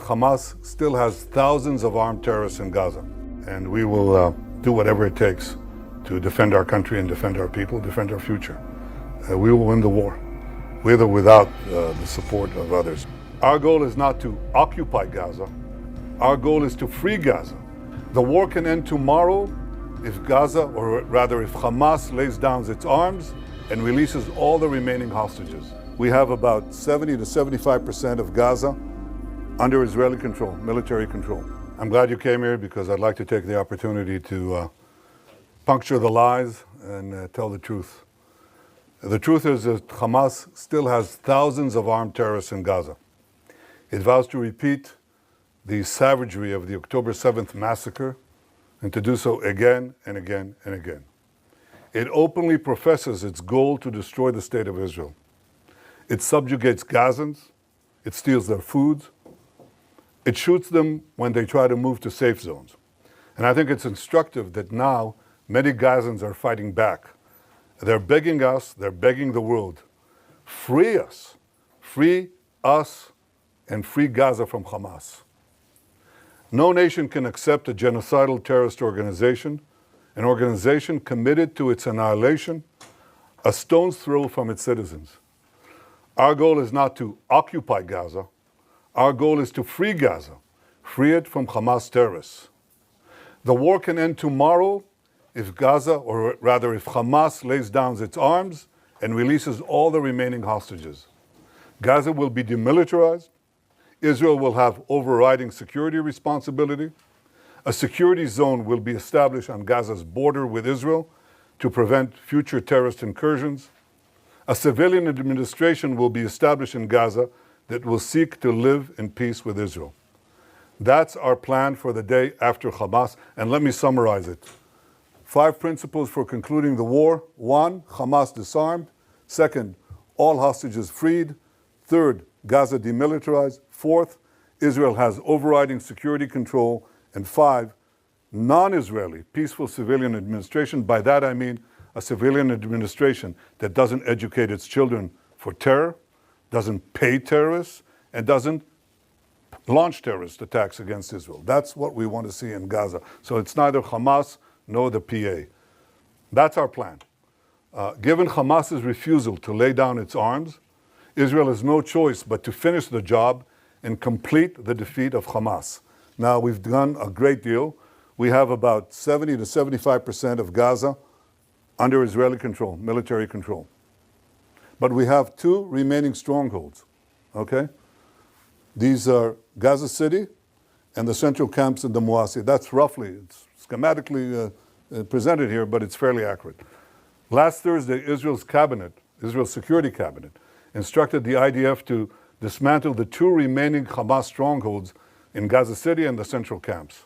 Hamas still has thousands of armed terrorists in Gaza, and we will do whatever it takes to defend our country and defend our people, defend our future. We will win the war, with or without the support of others. Our goal is not to occupy Gaza. Our goal is to free Gaza. The war can end tomorrow if Gaza, or rather if Hamas lays down its arms and releases all the remaining hostages. We have about 70 to 75% of Gaza under Israeli control, military control. I'm glad you came here because I'd like to take the opportunity to puncture the lies and tell the truth. The truth is that Hamas still has thousands of armed terrorists in Gaza. It vows to repeat the savagery of the October 7th massacre and to do so again and again and again. It openly professes its goal to destroy the state of Israel. It subjugates Gazans, it steals their foods, it shoots them when they try to move to safe zones. And I think it's instructive that now many Gazans are fighting back. They're begging us, they're begging the world, free us, and free Gaza from Hamas. No nation can accept a genocidal terrorist organization, an organization committed to its annihilation, a stone's throw from its citizens. Our goal is not to occupy Gaza. Our goal is to free Gaza, free it from Hamas terrorists. The war can end tomorrow if Gaza, or rather if Hamas lays down its arms and releases all the remaining hostages. Gaza will be demilitarized. Israel will have overriding security responsibility. A security zone will be established on Gaza's border with Israel to prevent future terrorist incursions. A civilian administration will be established in Gaza that will seek to live in peace with Israel. That's our plan for the day after Hamas, and let me summarize it. 5 principles for concluding the war. 1, Hamas disarmed. 2nd, all hostages freed. 3rd, Gaza demilitarized. 4th, Israel has overriding security control. And 5, non-Israeli, peaceful civilian administration. By that I mean a civilian administration that doesn't educate its children for terror, doesn't pay terrorists, and doesn't launch terrorist attacks against Israel. That's what we want to see in Gaza. So it's neither Hamas nor the PA. That's our plan. Given Hamas's refusal to lay down its arms, Israel has no choice but to finish the job and complete the defeat of Hamas. Now, we've done a great deal. We have about 70 to 75% of Gaza under Israeli control, military control. But we have 2 remaining strongholds, okay? These are Gaza City and the central camps in the Muasi. That's roughly, it's schematically presented here, but it's fairly accurate. Last Thursday, Israel's Security Cabinet, instructed the IDF to dismantle the 2 remaining Hamas strongholds in Gaza City and the central camps.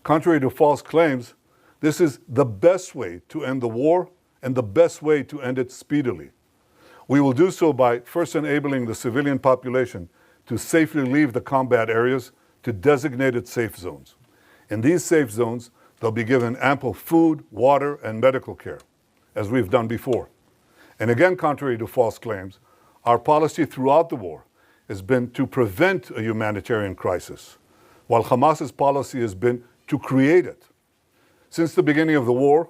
Contrary to false claims, this is the best way to end the war and the best way to end it speedily. We will do so by first enabling the civilian population to safely leave the combat areas to designated safe zones. In these safe zones, they'll be given ample food, water, and medical care, as we've done before. And again, contrary to false claims, our policy throughout the war has been to prevent a humanitarian crisis, while Hamas's policy has been to create it. Since the beginning of the war,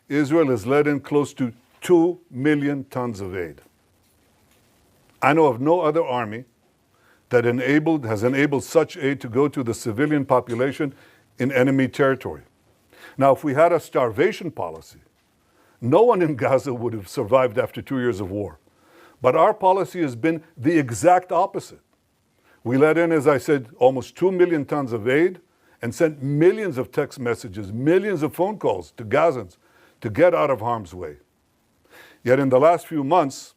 Israel has let in close to 2 million tons of aid. I know of no other army that has enabled such aid to go to the civilian population in enemy territory. Now, if we had a starvation policy, no one in Gaza would have survived after 2 years of war. But our policy has been the exact opposite. We let in, as I said, almost 2 million tons of aid and sent millions of text messages, millions of phone calls to Gazans to get out of harm's way. Yet in the last few months,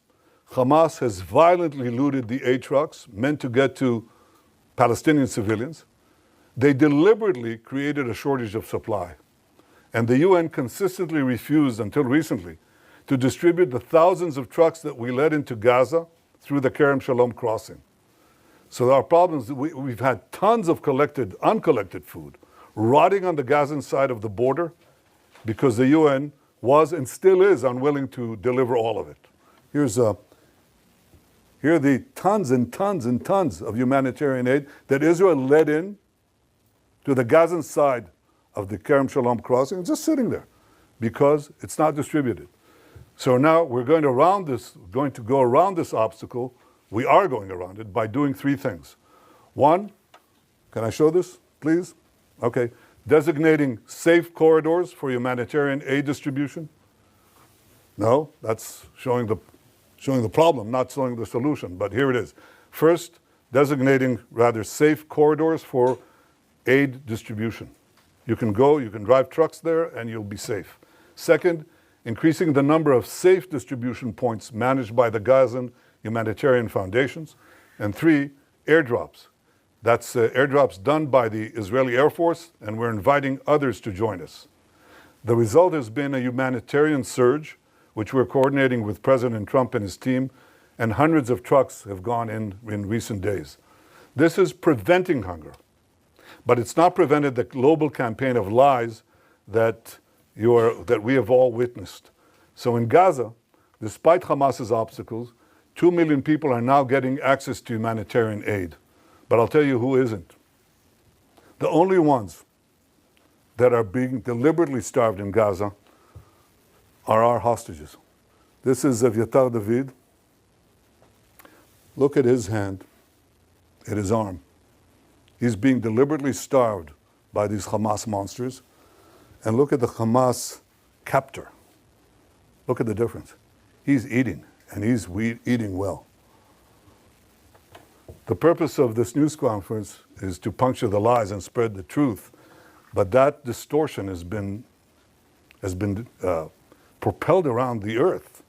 Hamas has violently looted the aid trucks meant to get to Palestinian civilians. They deliberately created a shortage of supply. And the UN consistently refused, until recently, to distribute the thousands of trucks that we led into Gaza through the Kerem Shalom crossing. So our problems, we've had tons of uncollected food rotting on the Gazan side of the border because the UN was and still is unwilling to deliver all of it. Here's Here are the tons and tons and tons of humanitarian aid that Israel let in to the Gazan side of the Kerem Shalom crossing, just sitting there because it's not distributed. So now we're going to go around this obstacle. We are going around it by doing three things. One, can I show this, please? Okay. Designating safe corridors for humanitarian aid distribution. No, that's showing the problem, not showing the solution, but here it is. First, designating rather safe corridors for aid distribution. You can drive trucks there and you'll be safe. Second, increasing the number of safe distribution points managed by the Gazan humanitarian foundations. And three, airdrops. That's airdrops done by the Israeli Air Force, and we're inviting others to join us. The result has been a humanitarian surge, which we're coordinating with President Trump and his team, and hundreds of trucks have gone in recent days. This is preventing hunger, but it's not prevented the global campaign of lies that we have all witnessed. So in Gaza, despite Hamas's obstacles, 2 million people are now getting access to humanitarian aid. But I'll tell you who isn't. The only ones that are being deliberately starved in Gaza are our hostages. This is Evyatar David. Look at his hand, at his arm. He's being deliberately starved by these Hamas monsters. And look at the Hamas captor. Look at the difference. He's eating, and he's eating well. The purpose of this news conference is to puncture the lies and spread the truth, but that distortion has been propelled around the earth,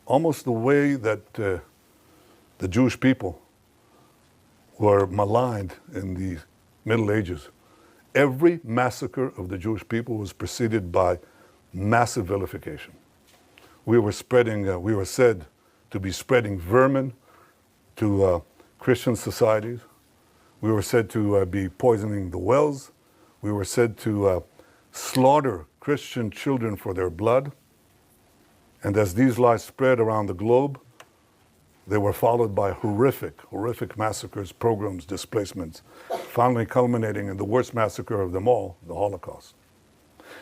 almost the way that the Jewish people were maligned in the Middle Ages. Every massacre of the Jewish people was preceded by massive vilification. We were said to be spreading vermin to Christian societies. We were said to be poisoning the wells. We were said to slaughter Christian children for their blood. And as these lies spread around the globe, they were followed by horrific massacres, pogroms, displacements, finally culminating in the worst massacre of them all, the Holocaust.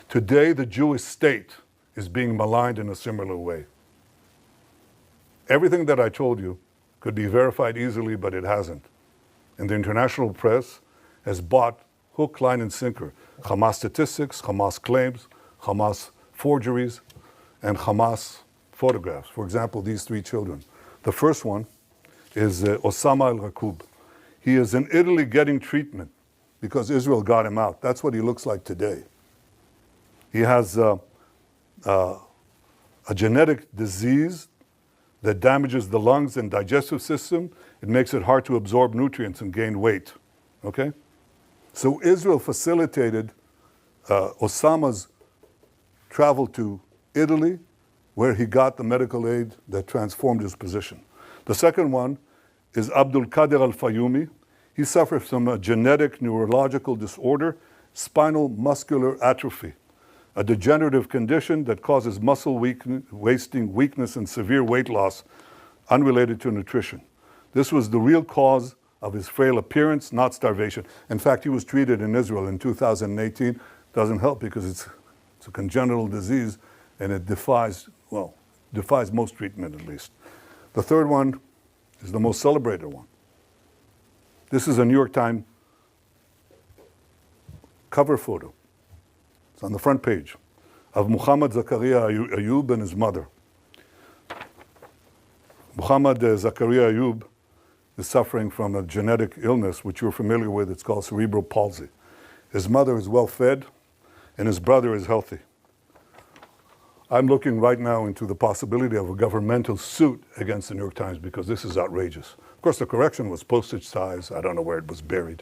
Today, the Jewish state is being maligned in a similar way. Everything that I told you could be verified easily, but it hasn't. And the international press has bought hook, line, and sinker Hamas statistics, Hamas claims, Hamas forgeries, and Hamas photographs. For example, these three children. The first one is Osama al-Raqub. He is in Italy getting treatment because Israel got him out. That's what he looks like today. He has a genetic disease that damages the lungs and digestive system. It makes it hard to absorb nutrients and gain weight, okay? So Israel facilitated Osama's travel to Italy, where he got the medical aid that transformed his position. The second one is Abdul Qadir al-Fayumi. He suffers from a genetic neurological disorder, spinal muscular atrophy, a degenerative condition that causes muscle wasting, weakness, and severe weight loss unrelated to nutrition. This was the real cause of his frail appearance, not starvation. In fact, he was treated in Israel in 2018. Doesn't help because it's a congenital disease and it defies most treatment at least. The third one is the most celebrated one. This is a New York Times cover photo. It's on the front page of Muhammad Zakaria Ayub and his mother. Muhammad Zakaria Ayub is suffering from a genetic illness which you're familiar with. It's called cerebral palsy. His mother is well fed and his brother is healthy. I'm looking right now into the possibility of a governmental suit against the New York Times because this is outrageous. Of course, the correction was postage size. I don't know where it was buried.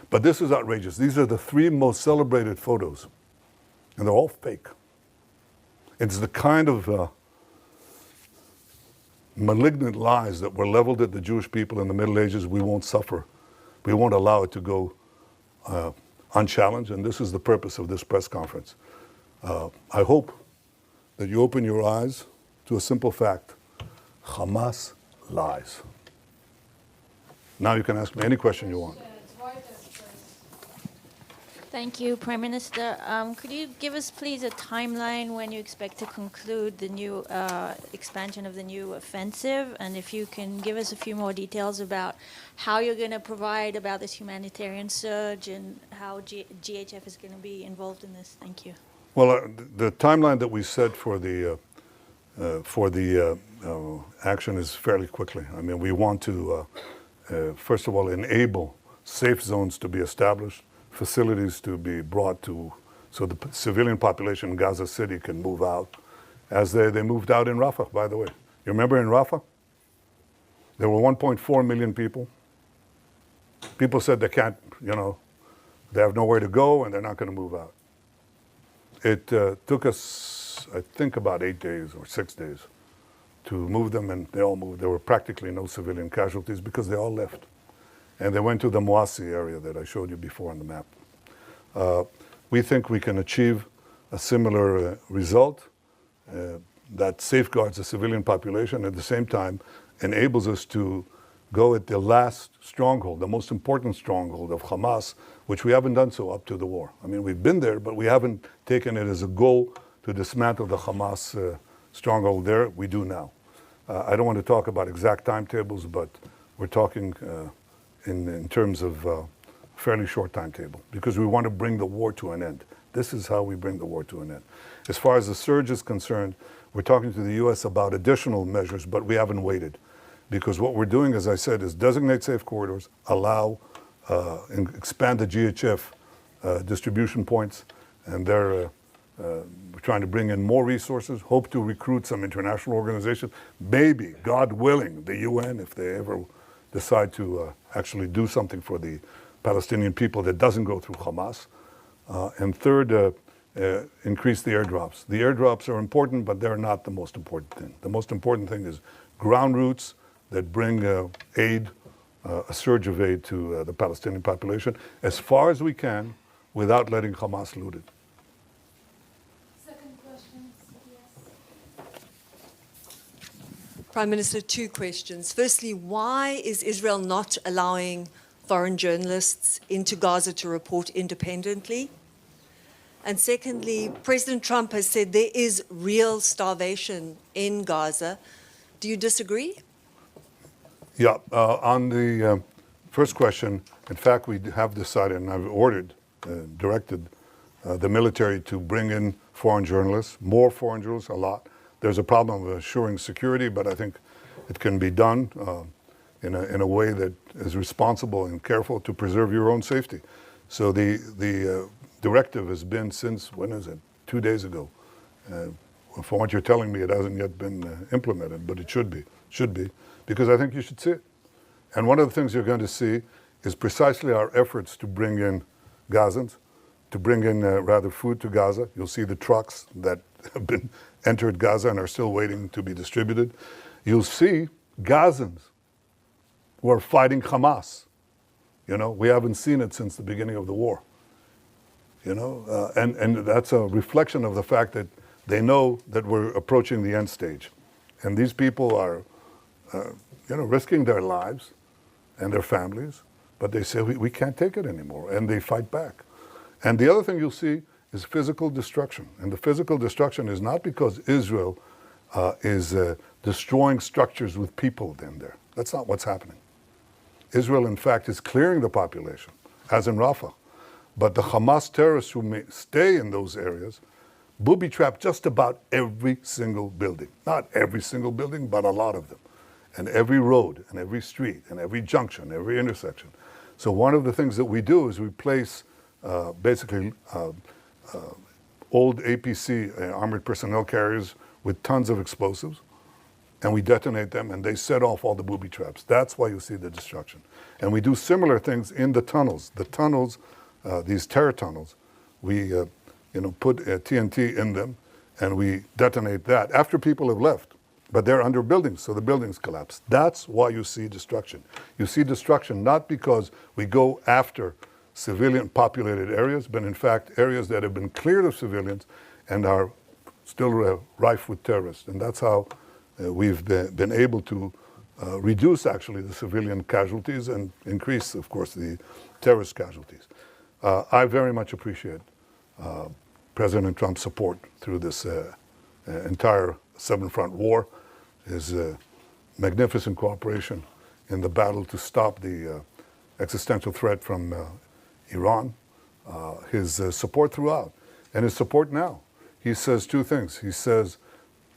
But this is outrageous. These are the three most celebrated photos, and they're all fake. It's the kind of malignant lies that were leveled at the Jewish people in the Middle Ages. We won't suffer. We won't allow it to go unchallenged, and this is the purpose of this press conference. I hope that you open your eyes to a simple fact. Hamas lies. Now you can ask me any question you want. Thank you, Prime Minister. Could you give us, please, a timeline when you expect to conclude the new expansion of the new offensive? And if you can give us a few more details about how you're going to provide about this humanitarian surge and how GHF is going to be involved in this. Thank you. Well, the timeline that we set for the action is fairly quickly. I mean, we want to, first of all, enable safe zones to be established, facilities to be brought to, so the civilian population in Gaza City can move out, as they moved out in Rafah, by the way. You remember in Rafah? There were 1.4 million people. People said they can't, they have nowhere to go and they're not going to move out. It took us, I think, about 8 days or 6 days to move them, and they all moved. There were practically no civilian casualties because they all left. And they went to the Moassi area that I showed you before on the map. We think we can achieve a similar result that safeguards the civilian population, at the same time enables us to go at the last stronghold, the most important stronghold of Hamas, which we haven't done so up to the war. I mean, we've been there, but we haven't taken it as a goal to dismantle the Hamas stronghold there. We do now. I don't want to talk about exact timetables, but we're talking in terms of fairly short timetable, because we want to bring the war to an end. This is how we bring the war to an end. As far as the surge is concerned, we're talking to the U.S. about additional measures, but we haven't waited. Because what we're doing, as I said, is designate safe corridors, allow, and expand the GHF distribution points, and we're trying to bring in more resources, hope to recruit some international organizations, maybe, God willing, the UN, if they ever decide to actually do something for the Palestinian people that doesn't go through Hamas. And third, increase the airdrops. The airdrops are important, but they're not the most important thing. The most important thing is ground routes that bring aid, a surge of aid to the Palestinian population, as far as we can, without letting Hamas loot it. Second question, yes. Prime Minister, 2 questions. Firstly, why is Israel not allowing foreign journalists into Gaza to report independently? And secondly, President Trump has said there is real starvation in Gaza. Do you disagree? Yeah, on the first question, in fact, we have decided, and I've ordered, directed the military to bring in foreign journalists, more foreign journalists, a lot. There's a problem of assuring security, but I think it can be done in a way that is responsible and careful to preserve your own safety. So the directive has been since, when is it? 2 days ago. From what you're telling me, it hasn't yet been implemented, but it should be, because I think you should see it. And one of the things you're going to see is precisely our efforts to bring in Gazans, to bring in rather food to Gaza. You'll see the trucks that have been entered Gaza and are still waiting to be distributed. You'll see Gazans who are fighting Hamas. We haven't seen it since the beginning of the war. And that's a reflection of the fact that they know that we're approaching the end stage. And these people are, risking their lives and their families, but they say, we can't take it anymore, and they fight back. And the other thing you'll see is physical destruction. And the physical destruction is not because Israel is destroying structures with people in there. That's not what's happening. Israel, in fact, is clearing the population, as in Rafah. But the Hamas terrorists who may stay in those areas booby-trap just about every single building. Not every single building, but a lot of them. And every road, and every street, and every junction, every intersection. So one of the things that we do is we place basically old APC, armored personnel carriers, with tons of explosives, and we detonate them, and they set off all the booby traps. That's why you see the destruction. And we do similar things in the tunnels. The tunnels, these terror tunnels, we put TNT in them, and we detonate that after people have left. But they're under buildings, so the buildings collapse. That's why you see destruction. You see destruction not because we go after civilian populated areas, but in fact areas that have been cleared of civilians and are still rife with terrorists. And that's how we've been able to reduce actually the civilian casualties and increase, of course, the terrorist casualties. I very much appreciate President Trump's support through this entire seven-front war, his magnificent cooperation in the battle to stop the existential threat from Iran, his support throughout, and his support now. He says two things. He says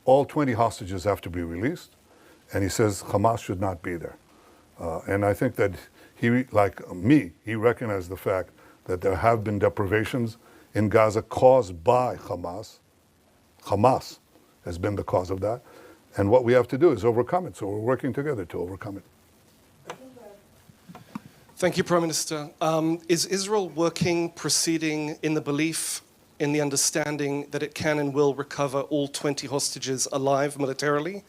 all 20 hostages have to be released, and he says Hamas should not be there. And I think that he, like me, he recognized the fact that there have been deprivations in Gaza caused by Hamas. Hamas has been the cause of that. And what we have to do is overcome it. So we're working together to overcome it. Thank you, Prime Minister. Is Israel working, proceeding in the belief, in the understanding that it can and will recover all 20 hostages alive militarily?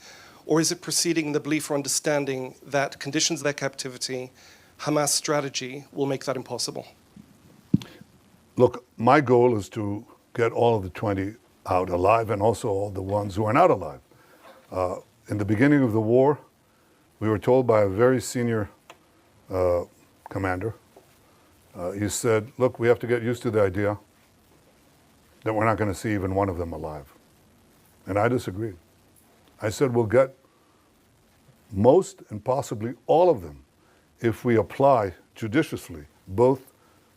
Or is it proceeding in the belief or understanding that conditions of their captivity, Hamas strategy, will make that impossible? Look, my goal is to get all of the 20 out alive and also all the ones who are not alive. In the beginning of the war, we were told by a very senior commander, he said, look, we have to get used to the idea that we're not going to see even one of them alive. And I disagreed. I said, we'll get most and possibly all of them if we apply judiciously both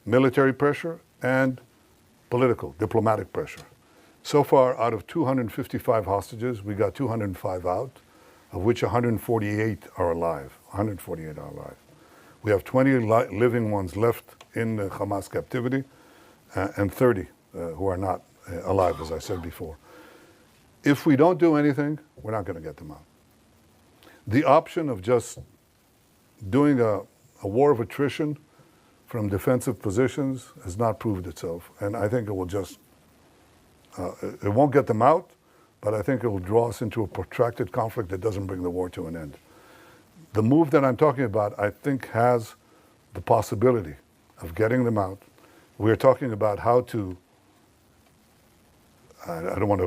military pressure and political, diplomatic pressure. So far, out of 255 hostages, we got 205 out, of which 148 are alive. 148 are alive. We have 20 living ones left in Hamas captivity, and 30 who are not alive, as I said before. If we don't do anything, we're not going to get them out. The option of just doing a war of attrition from defensive positions has not proved itself, and I think it will just it won't get them out, but I think it will draw us into a protracted conflict that doesn't bring the war to an end. The move that I'm talking about, I think, has the possibility of getting them out. We're talking about how to, I don't want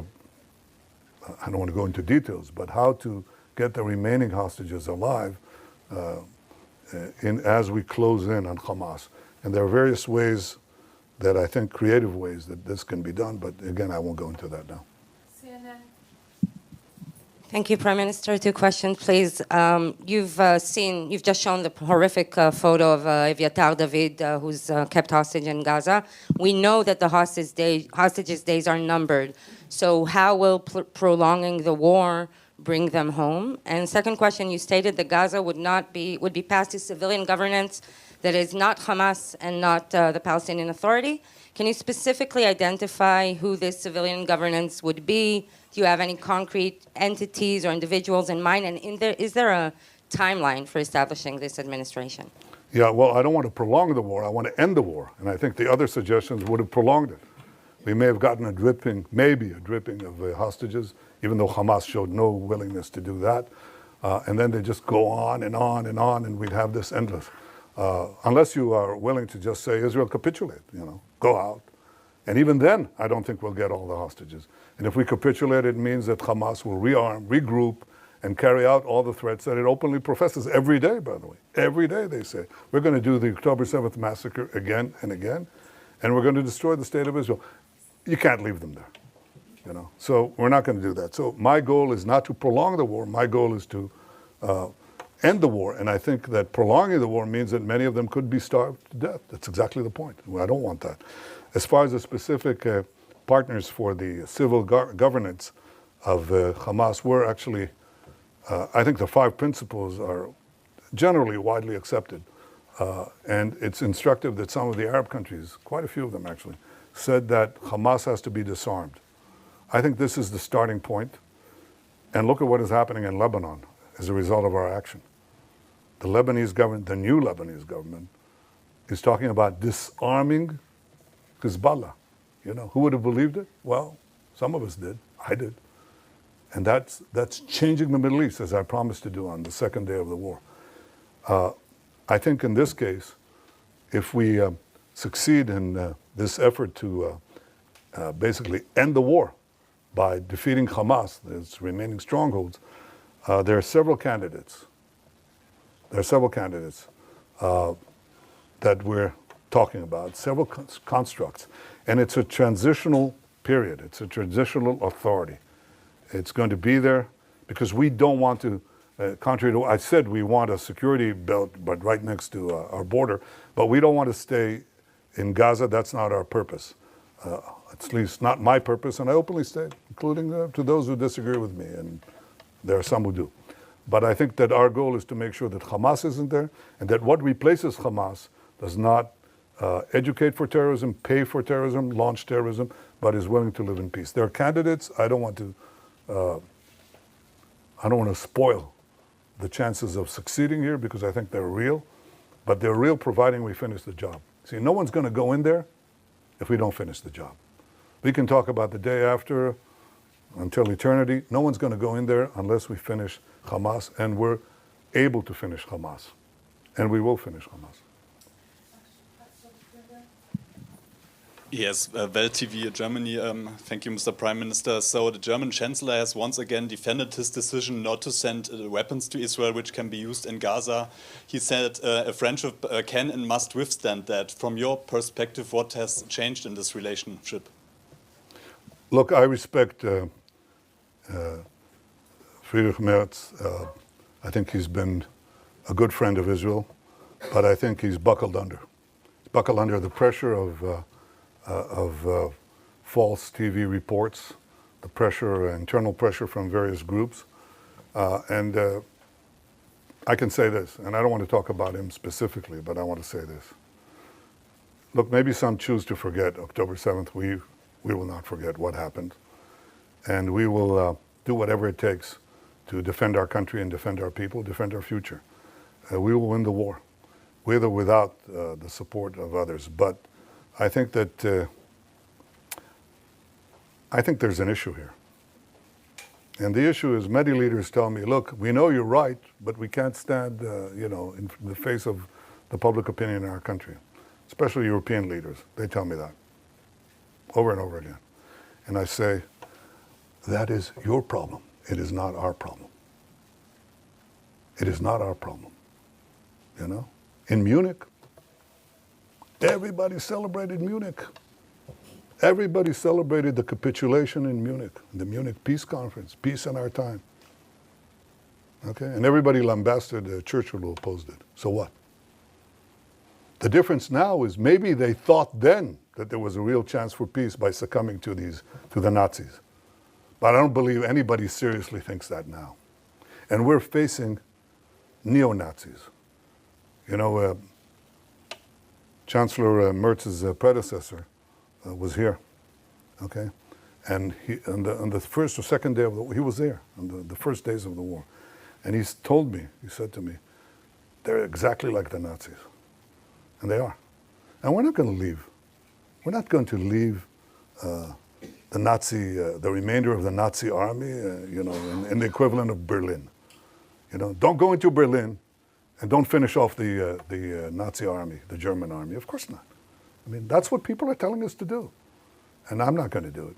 to go into details, but how to get the remaining hostages alive as we close in on Hamas. And there are various ways that I think, creative ways that this can be done, but again, I won't go into that now. CNN. Thank you, Prime Minister. Two questions, please. You've just shown the horrific photo of Eviatar David, who's kept hostage in Gaza. We know that the hostages' days are numbered. So how will prolonging the war bring them home? And second question, you stated that Gaza would be passed to civilian governance that is not Hamas and not the Palestinian Authority. Can you specifically identify who this civilian governance would be? Do you have any concrete entities or individuals in mind? And is there a timeline for establishing this administration? Yeah, well, I don't want to prolong the war. I want to end the war. And I think the other suggestions would have prolonged it. We may have gotten maybe a dripping of hostages, even though Hamas showed no willingness to do that. And then they just go on and on and on, and we'd have this endless. Unless you are willing to just say, Israel, capitulate, go out. And even then, I don't think we'll get all the hostages. And if we capitulate, it means that Hamas will rearm, regroup, and carry out all the threats that it openly professes every day, by the way. Every day they say, we're going to do the October 7th massacre again and again, and we're going to destroy the state of Israel. You can't leave them there, So we're not going to do that. So my goal is not to prolong the war. My goal is to end the war. And I think that prolonging the war means that many of them could be starved to death. That's exactly the point. I don't want that. As far as the specific partners for the civil governance of Hamas, we're actually, I think the 5 principles are generally widely accepted. And it's instructive that some of the Arab countries, quite a few of them actually, said that Hamas has to be disarmed. I think this is the starting point. And look at what is happening in Lebanon as a result of our action. The Lebanese government, the new Lebanese government, is talking about disarming Hezbollah. Who would have believed it? Well, some of us did. I did. And that's changing the Middle East, as I promised to do on the second day of the war. I think in this case, if we succeed in this effort to basically end the war by defeating Hamas, its remaining strongholds, there are several candidates There are several candidates that we're talking about, several constructs. And it's a transitional period. It's a transitional authority. It's going to be there because we don't want to, contrary to what I said, we want a security belt, but right next to our border, but we don't want to stay in Gaza. That's not our purpose. At least not my purpose, and I openly state, including to those who disagree with me, and there are some who do. But I think that our goal is to make sure that Hamas isn't there, and that what replaces Hamas does not educate for terrorism, pay for terrorism, launch terrorism, but is willing to live in peace. There are candidates. I don't want to spoil the chances of succeeding here because I think they're real, but they're real providing we finish the job. See, no one's going to go in there if we don't finish the job. We can talk about the day after until eternity. No one's going to go in there unless we finish Hamas, and we're able to finish Hamas. And we will finish Hamas. Yes, Welt TV Germany. Thank you, Mr. Prime Minister. So the German Chancellor has once again defended his decision not to send weapons to Israel, which can be used in Gaza. He said a friendship can and must withstand that. From your perspective, what has changed in this relationship? Look, I respect Friedrich Merz. I think he's been a good friend of Israel, but I think he's buckled under. He's buckled under the pressure of false TV reports, the pressure, internal pressure from various groups. And I can say this, and I don't want to talk about him specifically, but I want to say this. Look, maybe some choose to forget October 7th. We will not forget what happened. And we will do whatever it takes to defend our country and defend our people, defend our future. We will win the war, with or without the support of others. But I think that there's an issue here. And the issue is many leaders tell me, look, we know you're right, but we can't stand, in the face of the public opinion in our country, especially European leaders. They tell me that over and over again. And I say, that is your problem. It is not our problem. It is not our problem. In Munich, everybody celebrated Munich. Everybody celebrated the capitulation in Munich, the Munich Peace Conference, peace in our time. Okay? And everybody lambasted Churchill who opposed it. So what? The difference now is maybe they thought then that there was a real chance for peace by succumbing to the Nazis. But I don't believe anybody seriously thinks that now. And we're facing neo-Nazis. Chancellor Merz's predecessor was here, okay? And he, on the first or second day of the war, he was there, on the first days of the war. And he said to me, they're exactly like the Nazis. And they are. And we're not going to leave. We're not going to leave the remainder of the Nazi army, in the equivalent of Berlin. Don't go into Berlin and don't finish off the Nazi army, the German army. Of course not. I mean, that's what people are telling us to do. And I'm not going to do it.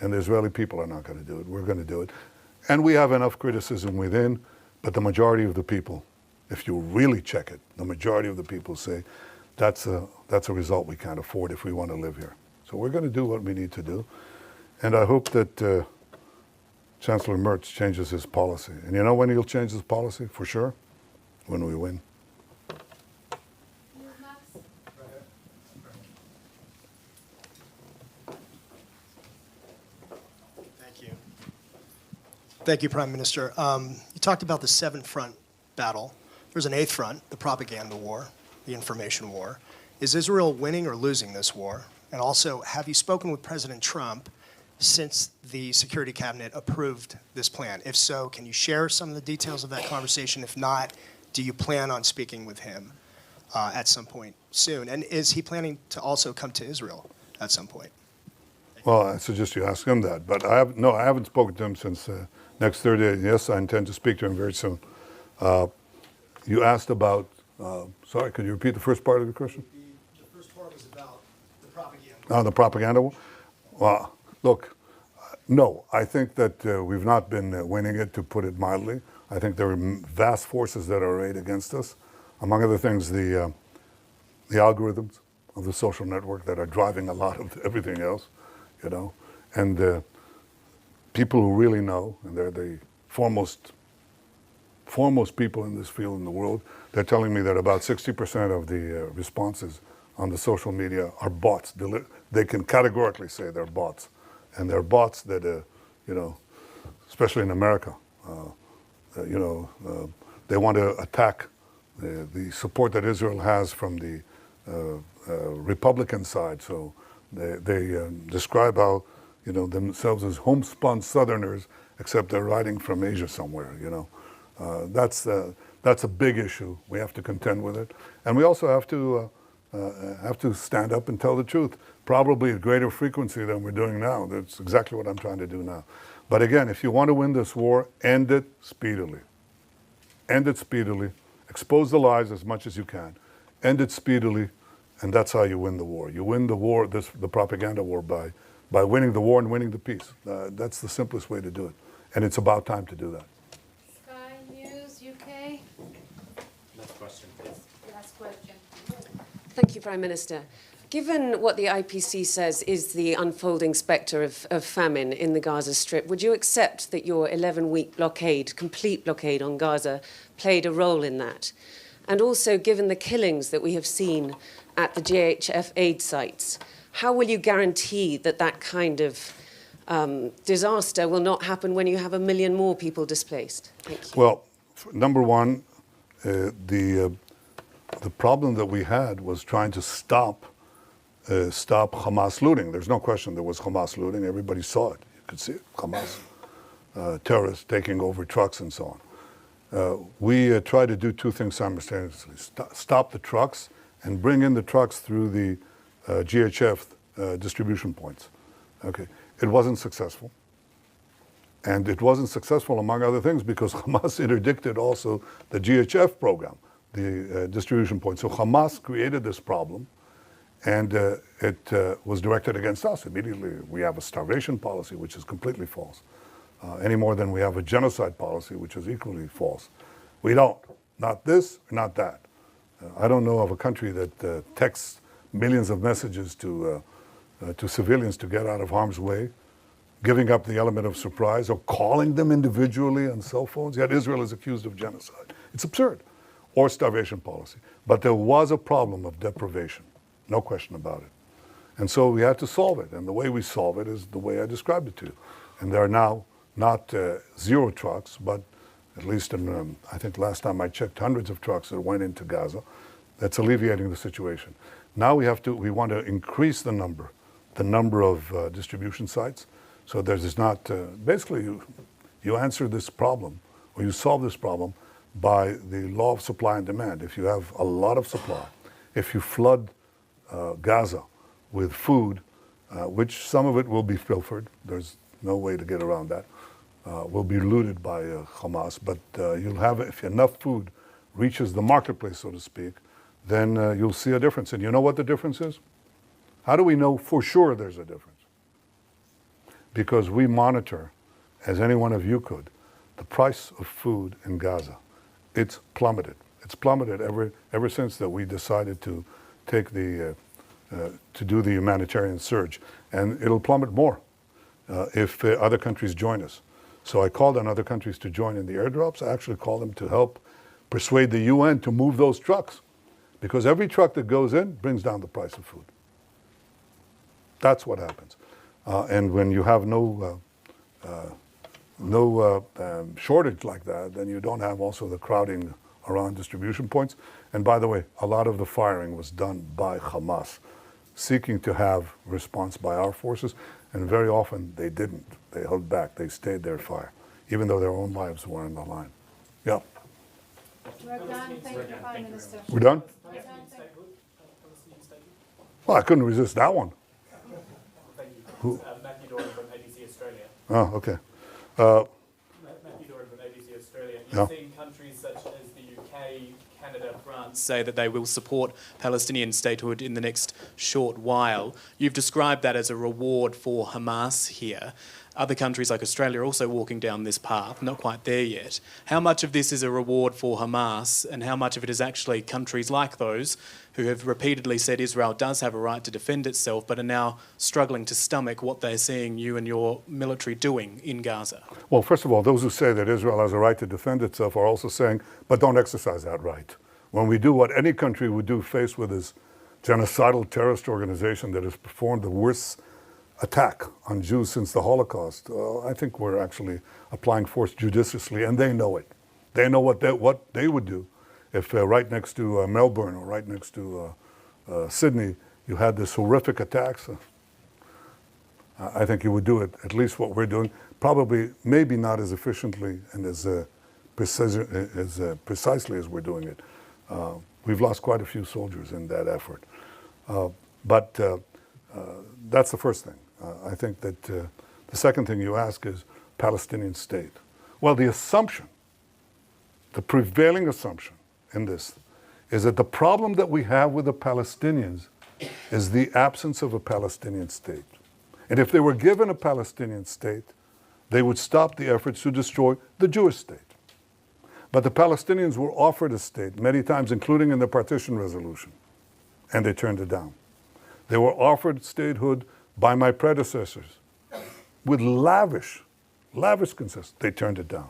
And the Israeli people are not going to do it. We're going to do it. And we have enough criticism within, but the majority of the people, if you really check it, the majority of the people say, that's a result we can't afford if we want to live here. So we're going to do what we need to do. And I hope that Chancellor Merz changes his policy. And you know when he'll change his policy, for sure? When we win. Thank you. Thank you, Prime Minister. You talked about the seven-front battle. There's an eighth front, the propaganda war, the information war. Is Israel winning or losing this war? And also, have you spoken with President Trump since the Security Cabinet approved this plan? If so, can you share some of the details of that conversation? If not, do you plan on speaking with him at some point soon? And is he planning to also come to Israel at some point? Well, I suggest you ask him that. But I haven't spoken to him since next Thursday. Yes, I intend to speak to him very soon. You asked about, sorry, could you repeat the first part of the question? The first part was about the propaganda. Oh, the propaganda war? Well, look, no, I think that we've not been winning it, to put it mildly. I think there are vast forces that are arrayed against us. Among other things, the algorithms of the social network that are driving a lot of everything else, you know, and people who really know, and they're the foremost people in this field in the world, they're telling me that about 60% of the responses on the social media are bots. They can categorically say they're bots. And they're bots that, you know, especially in America, you know, they want to attack the support that Israel has from the Republican side. So they describe how, you know, themselves as homespun Southerners, except they're riding from Asia somewhere, you know. That's a big issue. We have to contend with it. And we also have to stand up and tell the truth, probably at greater frequency than we're doing now. That's exactly what I'm trying to do now. But again, if you want to win this war, end it speedily. End it speedily. Expose the lies as much as you can. End it speedily, and that's how you win the war. You win the war, the propaganda war, by winning the war and winning the peace. That's the simplest way to do it. And it's about time to do that. Sky News, UK. Last question, please. Last question. Thank you, Prime Minister. Given what the IPC says is the unfolding spectre of famine in the Gaza Strip, would you accept that your 11-week blockade, complete blockade on Gaza, played a role in that? And also, given the killings that we have seen at the GHF aid sites, how will you guarantee that that kind of disaster will not happen when you have 1 million more people displaced? Thank you. Well, number one, the problem that we had was trying to stop Hamas looting. There's no question there was Hamas looting. Everybody saw it. You could see it. Hamas terrorists taking over trucks and so on. We tried to do two things simultaneously. Stop the trucks and bring in the trucks through the GHF distribution points. Okay. It wasn't successful. And it wasn't successful, among other things, because Hamas interdicted also the GHF program, the distribution point. So Hamas created this problem, and it was directed against us. Immediately, we have a starvation policy, which is completely false, any more than we have a genocide policy, which is equally false. We don't. Not this, not that. I don't know of a country that texts millions of messages to civilians to get out of harm's way, giving up the element of surprise, or calling them individually on cell phones. Yet Israel is accused of genocide. It's absurd. Or starvation policy. But there was a problem of deprivation. No question about it. And so we had to solve it. And the way we solve it is the way I described it to you. And there are now not 0 trucks, but at least in, I think last time I checked, hundreds of trucks that went into Gaza. That's alleviating the situation. Now we want to increase the number of distribution sites. So there's not, basically you answer this problem, or you solve this problem by the law of supply and demand. If you have a lot of supply, if you flood Gaza with food, which some of it will be pilfered, there's no way to get around that, will be looted by Hamas, but you'll have, if enough food reaches the marketplace, so to speak, then you'll see a difference. And you know what the difference is? How do we know for sure there's a difference? Because we monitor, as any one of you could, the price of food in Gaza. It's plummeted. It's plummeted ever since that we decided to take to do the humanitarian surge. And it'll plummet more if other countries join us. So I called on other countries to join in the airdrops. I actually called them to help persuade the UN to move those trucks. Because every truck that goes in brings down the price of food. That's what happens. And when you have no shortage like that, then you don't have also the crowding around distribution points. And by the way, a lot of the firing was done by Hamas, seeking to have response by our forces, and very often they didn't. They held back. They stayed their fire, even though their own lives were on the line. Yeah. We're done. Thank you, Prime Minister. We're done? We're done. Thank you. Well, I couldn't resist that one. Thank you. Matthew Doran from ABC Australia. Oh, okay. Matthew Doran from ABC Australia. Yeah. You've seen countries such as the UK, Canada, France say that they will support Palestinian statehood in the next short while. You've described that as a reward for Hamas here. Other countries like Australia are also walking down this path, not quite there yet. How much of this is a reward for Hamas, and how much of it is actually countries like those who have repeatedly said Israel does have a right to defend itself, but are now struggling to stomach what they're seeing you and your military doing in Gaza? Well, first of all, those who say that Israel has a right to defend itself are also saying, but don't exercise that right. When we do what any country would do faced with this genocidal terrorist organization that has performed the worst attack on Jews since the Holocaust, I think we're actually applying force judiciously, and they know it. They know what they would do if right next to Melbourne or right next to Sydney you had this horrific attacks. I think you would do it, at least what we're doing, probably maybe not as efficiently and as precisely as we're doing it. We've lost quite a few soldiers in that effort. But that's the first thing. I think that the second thing you ask is Palestinian state. Well, the assumption, the prevailing assumption in this is that the problem that we have with the Palestinians is the absence of a Palestinian state. And if they were given a Palestinian state, they would stop the efforts to destroy the Jewish state. But the Palestinians were offered a state many times, including in the partition resolution, and they turned it down. They were offered statehood by my predecessors with lavish concessions. They turned it down.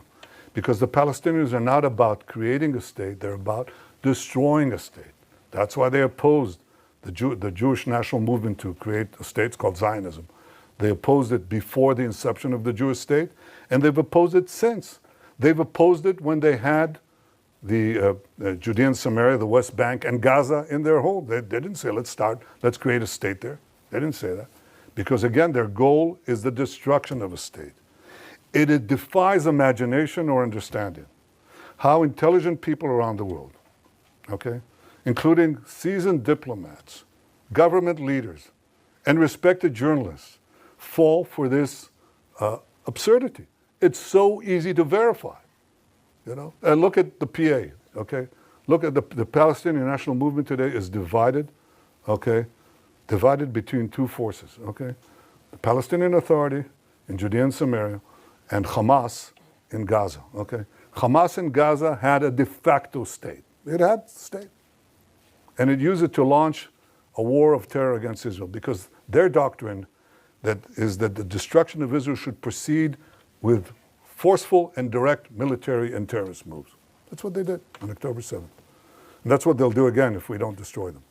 Because the Palestinians are not about creating a state, they're about destroying a state. That's why they opposed the Jewish national movement to create a state called Zionism. They opposed it before the inception of the Jewish state, and they've opposed it since. They've opposed it when they had the Judea and Samaria, the West Bank, and Gaza in their hold. They didn't say, let's create a state there. They didn't say that. Because again, their goal is the destruction of a state. It defies imagination or understanding how intelligent people around the world, okay, including seasoned diplomats, government leaders, and respected journalists, fall for this absurdity. It's so easy to verify, you know. And look at the PA, okay? Look at the Palestinian National Movement today is divided, okay? Divided between two forces, okay? The Palestinian Authority in Judea and Samaria and Hamas in Gaza, okay? Hamas in Gaza had a de facto state. It had a state. And it used it to launch a war of terror against Israel because their doctrine is that the destruction of Israel should proceed with forceful and direct military and terrorist moves. That's what they did on October 7th. And that's what they'll do again if we don't destroy them.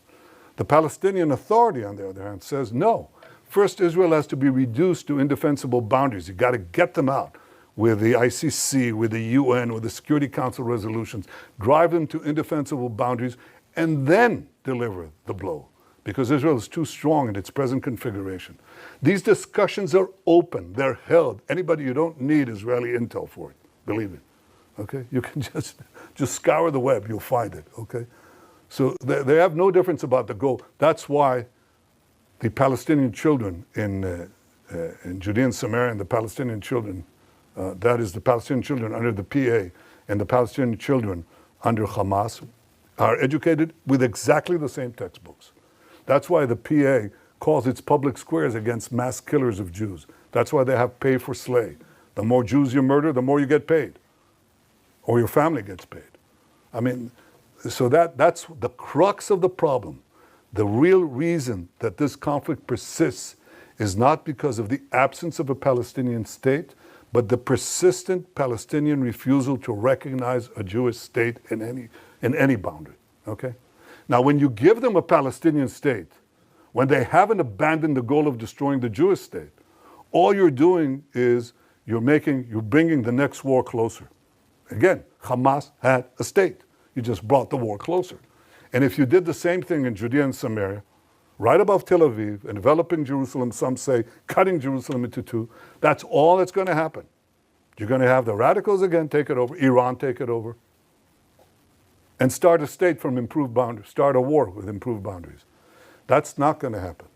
The Palestinian Authority, on the other hand, says no. First, Israel has to be reduced to indefensible boundaries. You've got to get them out with the ICC, with the UN, with the Security Council resolutions, drive them to indefensible boundaries, and then deliver the blow. Because Israel is too strong in its present configuration. These discussions are open, they're held. Anybody, you don't need Israeli intel for it, believe it, okay? You can just scour the web, you'll find it, okay? So they have no difference about the goal. That's why the Palestinian children in Judea and Samaria and the Palestinian children, that is the Palestinian children under the PA and the Palestinian children under Hamas, are educated with exactly the same textbooks. That's why the PA calls its public squares against mass killers of Jews. That's why they have pay for slay. The more Jews you murder, the more you get paid, or your family gets paid. I mean, so that's the crux of the problem. The real reason that this conflict persists is not because of the absence of a Palestinian state, but the persistent Palestinian refusal to recognize a Jewish state in any boundary, okay? Now, when you give them a Palestinian state, when they haven't abandoned the goal of destroying the Jewish state, all you're doing is you're bringing the next war closer. Again, Hamas had a state. You just brought the war closer. And if you did the same thing in Judea and Samaria, right above Tel Aviv, enveloping Jerusalem, some say cutting Jerusalem into two, that's all that's going to happen. You're going to have the radicals again take it over, Iran take it over, and start a state from improved boundaries, start a war with improved boundaries. That's not going to happen.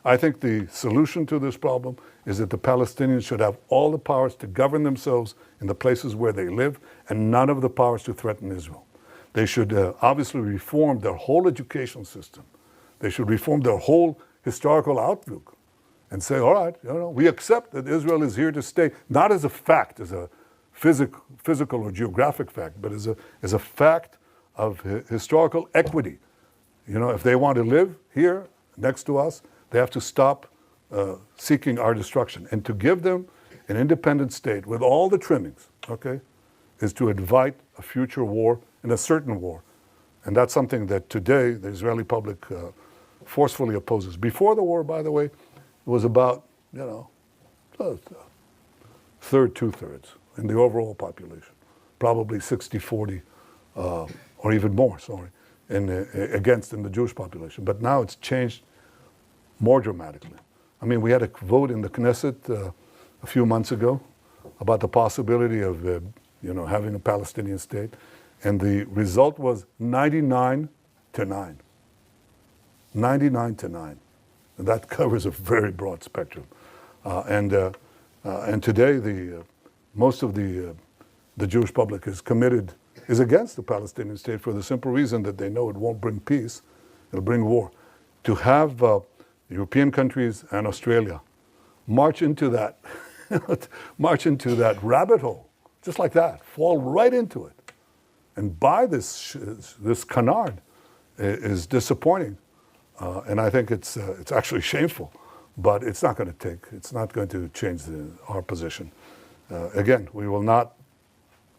I think the solution to this problem is that the Palestinians should have all the powers to govern themselves in the places where they live and none of the powers to threaten Israel. They should obviously reform their whole education system. They should reform their whole historical outlook and say, all right, we accept that Israel is here to stay, not as a fact, as a physical or geographic fact, but as a fact of historical equity. If they want to live here next to us, they have to stop seeking our destruction. And to give them an independent state with all the trimmings, okay, is to invite a future war and a certain war. And that's something that today the Israeli public forcefully opposes. Before the war, by the way, it was about, third, two-thirds in the overall population. Probably 60-40, or even more, against in the Jewish population. But now it's changed more dramatically. I mean, we had a vote in the Knesset a few months ago about the possibility of, having a Palestinian state, and the result was 99-9. 99-9. And that covers a very broad spectrum. And today, most of the Jewish public is against the Palestinian state for the simple reason that they know it won't bring peace, it'll bring war. To have European countries and Australia march into that rabbit hole, just like that, fall right into it, and buy this canard is disappointing, and I think it's actually shameful. But it's not going to change our position. Again, we will not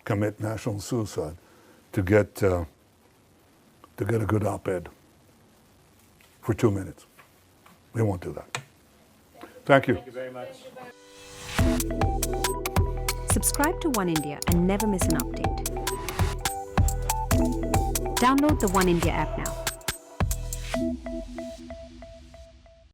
commit national suicide to get a good op-ed for 2 minutes. We won't do that. Thank you. Thank you very much. Subscribe to One India and never miss an update. Download the One India app now.